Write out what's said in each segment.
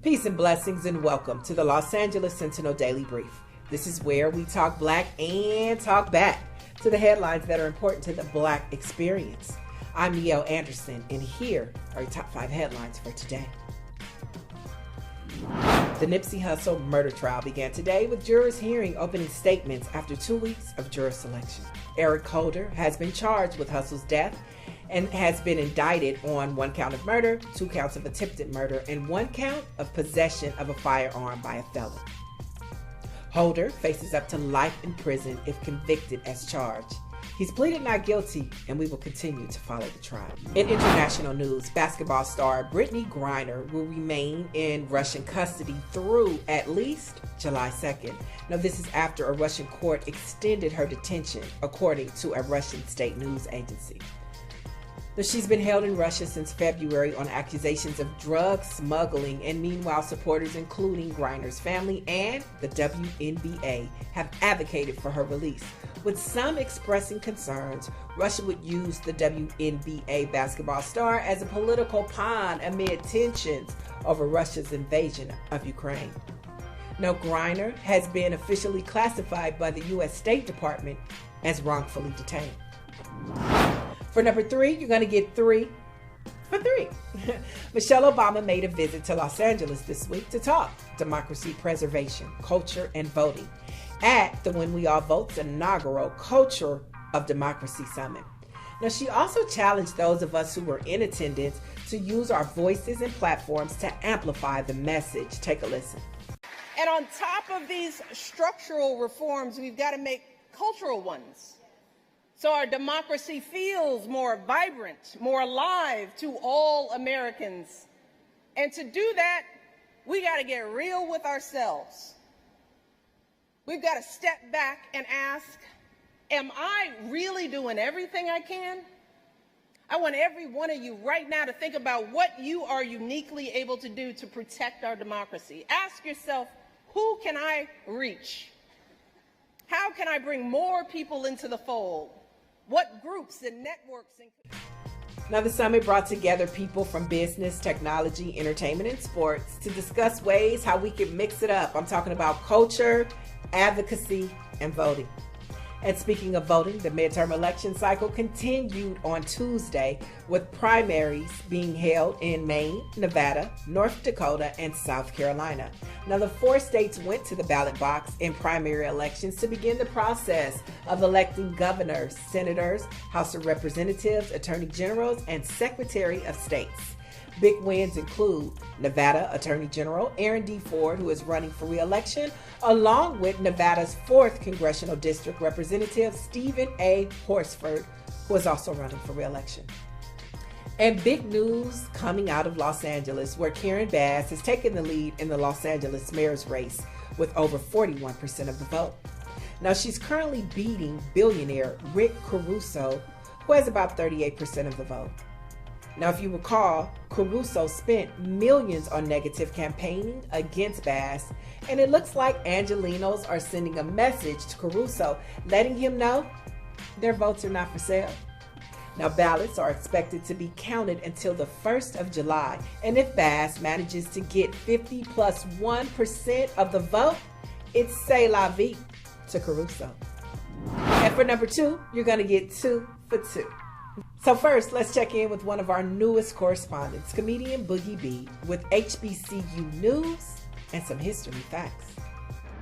Peace and blessings and welcome to the Los Angeles Sentinel Daily Brief. This is where we talk black and talk back to the headlines that are important to the black experience. I'm Neo Anderson, and here are your top 5 headlines for today. The Nipsey Hussle murder trial began today with jurors hearing opening statements after 2 weeks of juror selection. Eric Holder has been charged with Hussle's death and has been indicted on 1 count of murder, 2 counts of attempted murder, and 1 count of possession of a firearm by a felon. Holder faces up to life in prison if convicted as charged. He's pleaded not guilty, and we will continue to follow the trial. In international news, basketball star Brittany Griner will remain in Russian custody through at least July 2nd. Now, this is after a Russian court extended her detention, according to a Russian state news agency. Now, she's been held in Russia since February on accusations of drug smuggling, and meanwhile, supporters including Griner's family and the WNBA have advocated for her release, with some expressing concerns Russia would use the WNBA basketball star as a political pawn amid tensions over Russia's invasion of Ukraine. Now, Griner has been officially classified by the U.S. State Department as wrongfully detained. For number 3, you're going to get 3 for 3. Michelle Obama made a visit to Los Angeles this week to talk democracy preservation, culture, and voting at the When We All Vote's inaugural Culture of Democracy Summit. Now, she also challenged those of us who were in attendance to use our voices and platforms to amplify the message. Take a listen. And on top of these structural reforms, we've got to make cultural ones, so our democracy feels more vibrant, more alive to all Americans. And to do that, we got to get real with ourselves. We've got to step back and ask, am I really doing everything I can? I want every one of you right now to think about what you are uniquely able to do to protect our democracy. Ask yourself, who can I reach? How can I bring more people into the fold? What groups and networks? Now, the summit brought together people from business, technology, entertainment, and sports to discuss ways how we can mix it up. I'm talking about culture, advocacy, and voting. And speaking of voting, the midterm election cycle continued on Tuesday with primaries being held in Maine, Nevada, North Dakota, and South Carolina. Now, the 4 states went to the ballot box in primary elections to begin the process of electing governors, senators, House of Representatives, attorney generals, and secretary of states. Big wins include Nevada Attorney General Aaron D. Ford, who is running for re-election, along with Nevada's 4th Congressional District Representative Stephen A. Horsford, who is also running for re-election. And big news coming out of Los Angeles, where Karen Bass has taken the lead in the Los Angeles mayor's race with over 41% of the vote. Now, she's currently beating billionaire Rick Caruso, who has about 38% of the vote. Now, if you recall, Caruso spent millions on negative campaigning against Bass, and it looks like Angelenos are sending a message to Caruso, letting him know their votes are not for sale. Now, ballots are expected to be counted until the 1st of July, and if Bass manages to get 50 plus 1% of the vote, it's c'est la vie to Caruso. And for number 2, you're going to get 2 for 2. So first, let's check in with one of our newest correspondents, comedian Boogie B, with HBCU news and some history facts.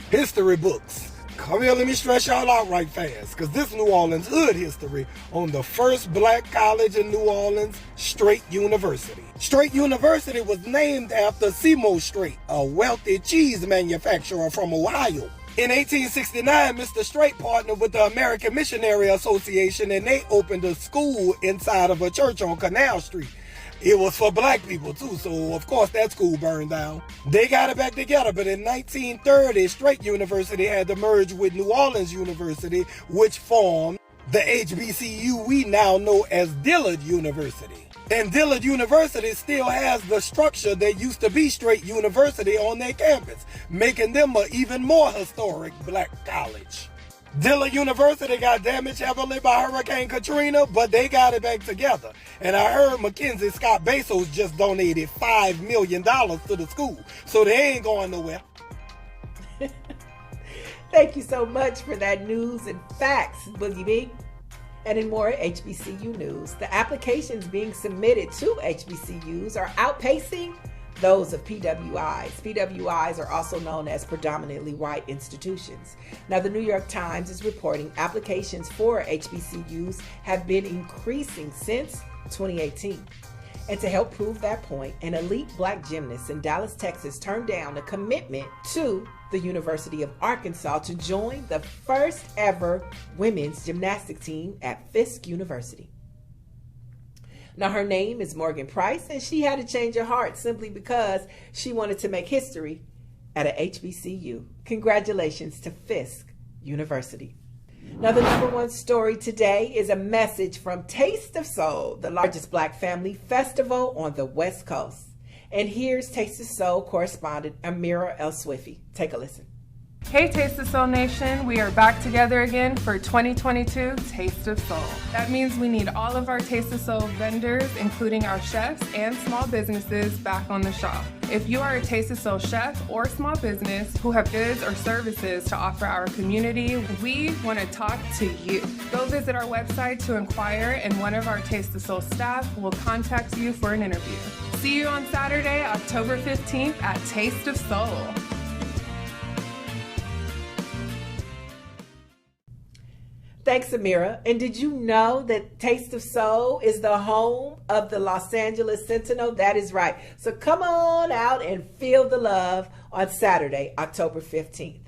History books. Come here, let me stress y'all out right fast, because this New Orleans hood history on the first black college in New Orleans, Straight University. Straight University was named after Seymour Straight, a wealthy cheese manufacturer from Ohio. In 1869, Mr. Straight partnered with the American Missionary Association, and they opened a school inside of a church on Canal Street. It was for black people too, so of course that school burned down. They got it back together, but in 1930, Straight University had to merge with New Orleans University, which formed the HBCU we now know as Dillard University. And Dillard University still has the structure that used to be Straight University on their campus, making them an even more historic black college. Dillon University got damaged heavily by Hurricane Katrina, but they got it back together. And I heard Mackenzie Scott Bezos just donated $5 million to the school, so they ain't going nowhere. Thank you so much for that news and facts, Boogie B. And in more HBCU news, the applications being submitted to HBCUs are outpacing those of PWIs. PWIs are also known as predominantly white institutions. Now, the New York Times is reporting applications for HBCUs have been increasing since 2018. And to help prove that point, an elite black gymnast in Dallas, Texas turned down a commitment to the University of Arkansas to join the first ever women's gymnastics team at Fisk University. Now, her name is Morgan Price, and she had to change her heart simply because she wanted to make history at a HBCU. Congratulations to Fisk University. Now, the number one story today is a message from Taste of Soul, the largest black family festival on the West Coast. And here's Taste of Soul correspondent Amira El-Swiffy. Take a listen. Hey Taste of Soul Nation, we are back together again for 2022 Taste of Soul. That means we need all of our Taste of Soul vendors, including our chefs and small businesses, back on the shop. If you are a Taste of Soul chef or small business who have goods or services to offer our community, we want to talk to you. Go visit our website to inquire, and one of our Taste of Soul staff will contact you for an interview. See you on Saturday, October 15th at Taste of Soul. Thanks, Amira. And did you know that Taste of Soul is the home of the Los Angeles Sentinel? That is right. So come on out and feel the love on Saturday, October 15th.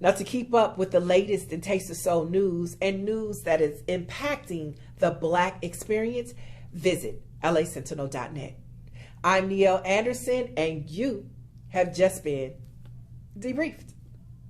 Now, to keep up with the latest in Taste of Soul news and news that is impacting the Black experience, visit lasentinel.net. I'm Neil Anderson, and you have just been debriefed.